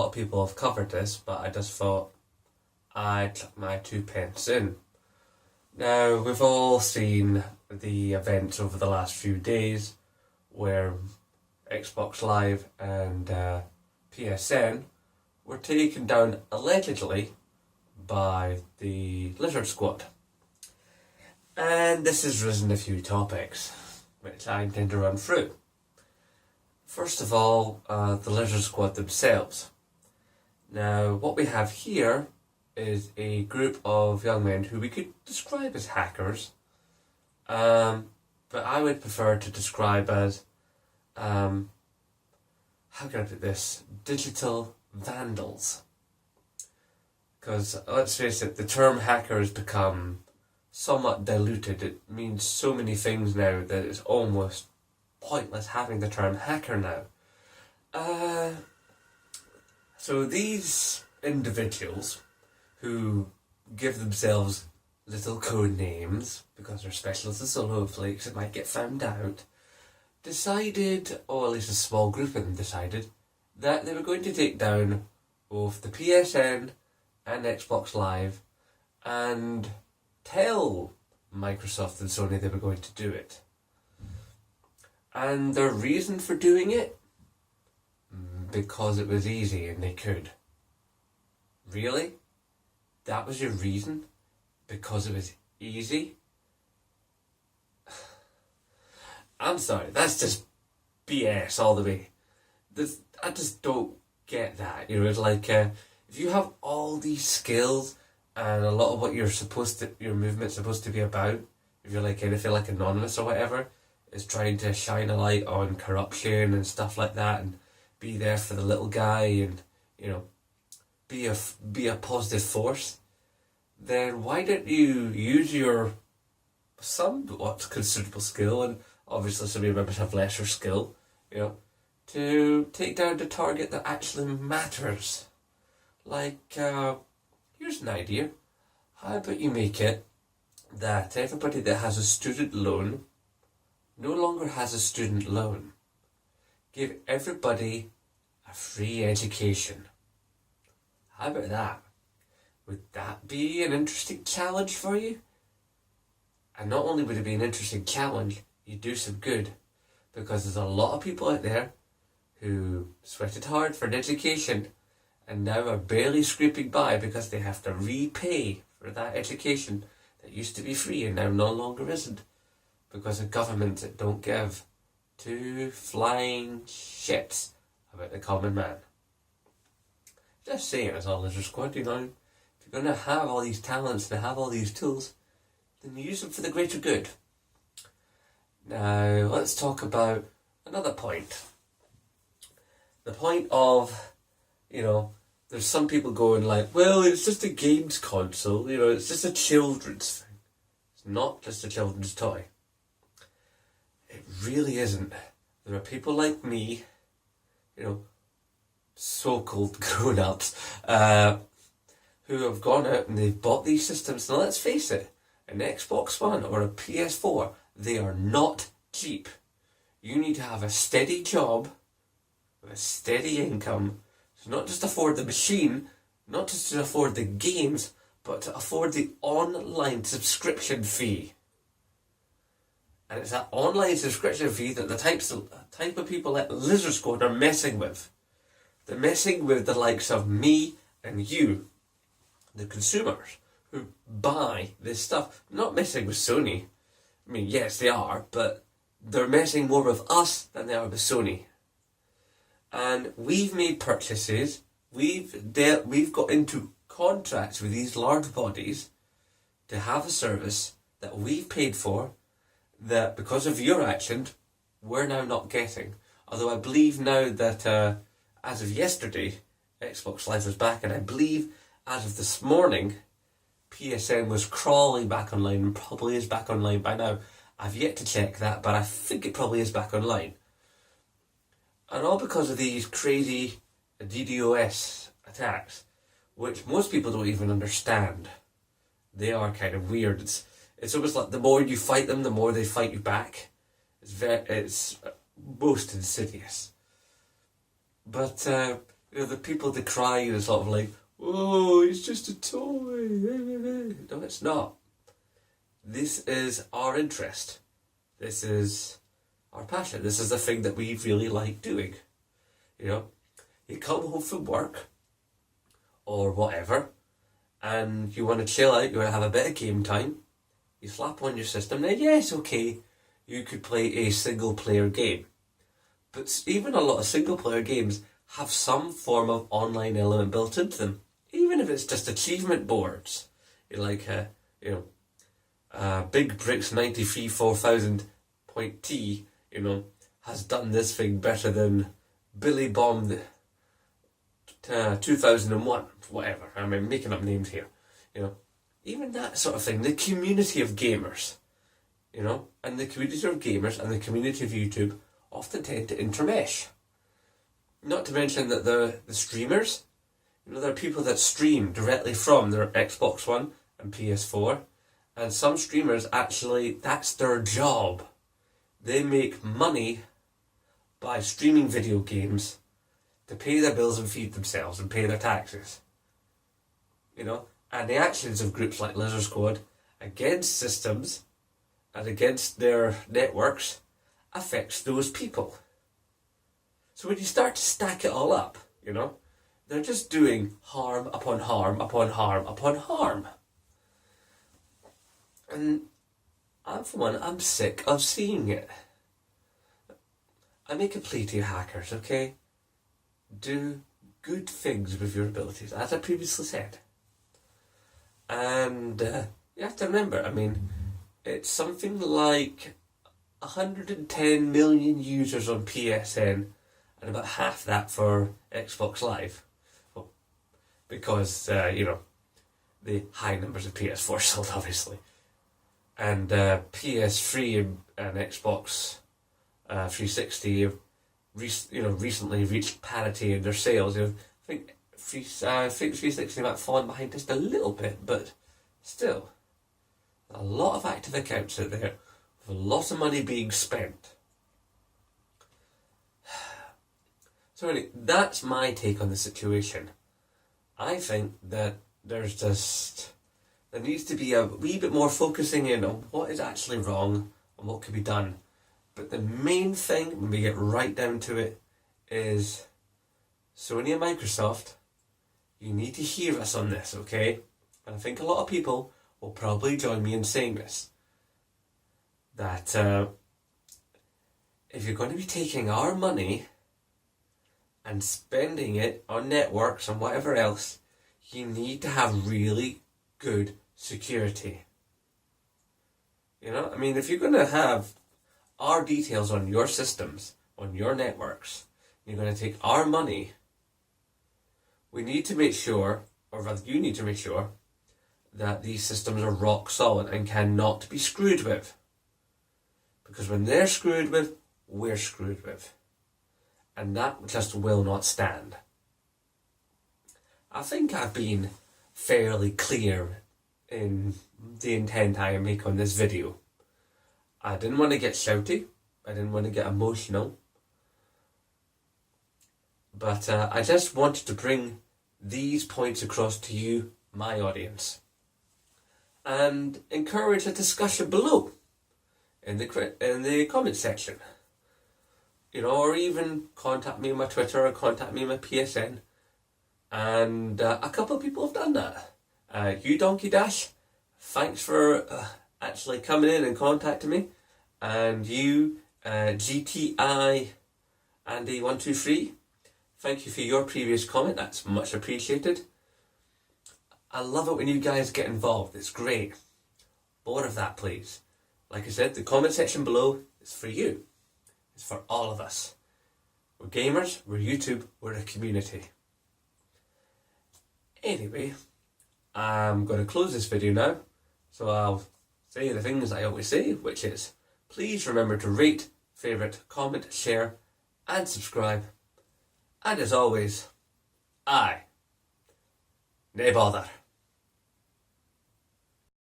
lot of people have covered this, but I just thought I'd chuck my 2 pence in. Now, we've all seen the events over the last few days where Xbox Live and PSN were taken down allegedly by the Lizard Squad. And this has risen a few topics, which I intend to run through. First of all, the Lizard Squad themselves. Now, what we have here is a group of young men who we could describe as hackers, but I would prefer to describe as, how can I put this, digital vandals. Because, let's face it, the term hacker has become somewhat diluted. It means so many things now that it's almost pointless having the term hacker now. So these individuals who give themselves little code names because they're specialists in solo flakes that might get found out, decided, or at least a small group of them decided, that they were going to take down both the PSN and Xbox Live and tell Microsoft and Sony they were going to do it. And their reason for doing it? Because it was easy and they could. Really? That was your reason? Because it was easy? I'm sorry, that's just BS all the way. I just don't get that. You know, it's like, if you have all these skills and a lot of what your movement's supposed to be about, if you're like anything like Anonymous or whatever, is trying to shine a light on corruption and stuff like that and be there for the little guy and, you know, be a positive force, then why don't you use your somewhat considerable skill, and obviously some of your members have lesser skill, you know, to take down the target that actually matters. Like, here's an idea. How about you make it that everybody that has a student loan no longer has a student loan. Give everybody a free education. How about that? Would that be an interesting challenge for you? And not only would it be an interesting challenge, you'd do some good. Because there's a lot of people out there who sweated hard for an education and now are barely scraping by because they have to repay for that education that used to be free and now no longer isn't. Because of governments that don't give two flying shits about the common man. Just saying, as all Lizard Squad, you know, if you're going to have all these talents and have all these tools, then use them for the greater good. Now, let's talk about another point. The point of, you know, there's some people going like, well, it's just a games console, you know, it's just a children's thing. It's not just a children's toy. It really isn't. There are people like me, you know, so-called grown-ups, who have gone out and they've bought these systems. Now let's face it, an Xbox One or a PS4, they are not cheap. You need to have a steady job, with a steady income, to not just afford the machine, not just to afford the games, but to afford the online subscription fee. And it's that online subscription fee that the type of people like Lizard Squad are messing with. They're messing with the likes of me and you, the consumers, who buy this stuff. They're not messing with Sony. I mean, yes, they are, but they're messing more with us than they are with Sony. And we've made purchases. We've got into contracts with these large bodies to have a service that we've paid for, that because of your action, we're now not getting. Although I believe now that as of yesterday, Xbox Live was back, and I believe as of this morning, PSN was crawling back online and probably is back online by now. I've yet to check that, but I think it probably is back online. And all because of these crazy DDoS attacks, which most people don't even understand. They are kind of weird. It's almost like the more you fight them, the more they fight you back. It's most insidious. But You know, the people decry and sort of like, oh, it's just a toy. No, it's not. This is our interest. This is our passion. This is the thing that we really like doing. You know, you come home from work or whatever, and you want to chill out, you want to have a bit of game time, you slap on your system. Now, yes, okay, you could play a single player game. But even a lot of single player games have some form of online element built into them. Even if it's just achievement boards. You're like, Big Bricks 93 4000 point T, has done this thing better than Billy Bomb 2001, whatever. I mean, making up names here. Even that sort of thing. The community of gamers, and the community of gamers and the community of YouTube often tend to intermesh. Not to mention that the streamers, there are people that stream directly from their Xbox One and PS4, and some streamers actually, that's their job. They make money by streaming video games to pay their bills and feed themselves and pay their taxes. And the actions of groups like sqaud against systems and against their networks affects those people. So when you start to stack it all up, they're just doing harm upon harm upon harm upon harm. And for one, I'm sick of seeing it. I make a plea to you hackers, okay? Do good things with your abilities, as I previously said. And you have to remember, it's something like 110 million users on PSN and about half that for Xbox Live. Well, because, the high numbers of PS4 sold, obviously. And PS3 and Xbox 360 have recently reached parity in their sales. I think 360 might have fallen behind just a little bit, but still, a lot of active accounts out there with a lot of money being spent. So anyway, that's my take on the situation. I think that there needs to be a wee bit more focusing in on what is actually wrong and what could be done. But the main thing, when we get right down to it, is Sony and Microsoft, you need to hear us on this, okay? And I think a lot of people will probably join me in saying this. That if you're going to be taking our money and spending it on networks and whatever else, you need to have really good security. If you're going to have our details on your systems, on your networks, you're going to take our money, we need to make sure, or rather you need to make sure, that these systems are rock solid and cannot be screwed with. Because when they're screwed with, we're screwed with. And that just will not stand. I think I've been fairly clear in the intent I make on this video. I didn't want to get shouty. I didn't want to get emotional. But I just wanted to bring these points across to you, my audience. And encourage a discussion below in the comment section. Or even contact me on my Twitter or contact me on my PSN. And a couple of people have done that. You Donkey Dash, thanks for actually coming in and contacting me. And you, GTI Andy123, thank you for your previous comment. That's much appreciated. I love it when you guys get involved. It's great. More of that, please. Like I said, the comment section below is for you. It's for all of us. We're gamers, we're YouTube, we're a community. Anyway, I'm going to close this video now. So I'll say the things I always say, which is, please remember to rate, favourite, comment, share, and subscribe. And as always, nae bother.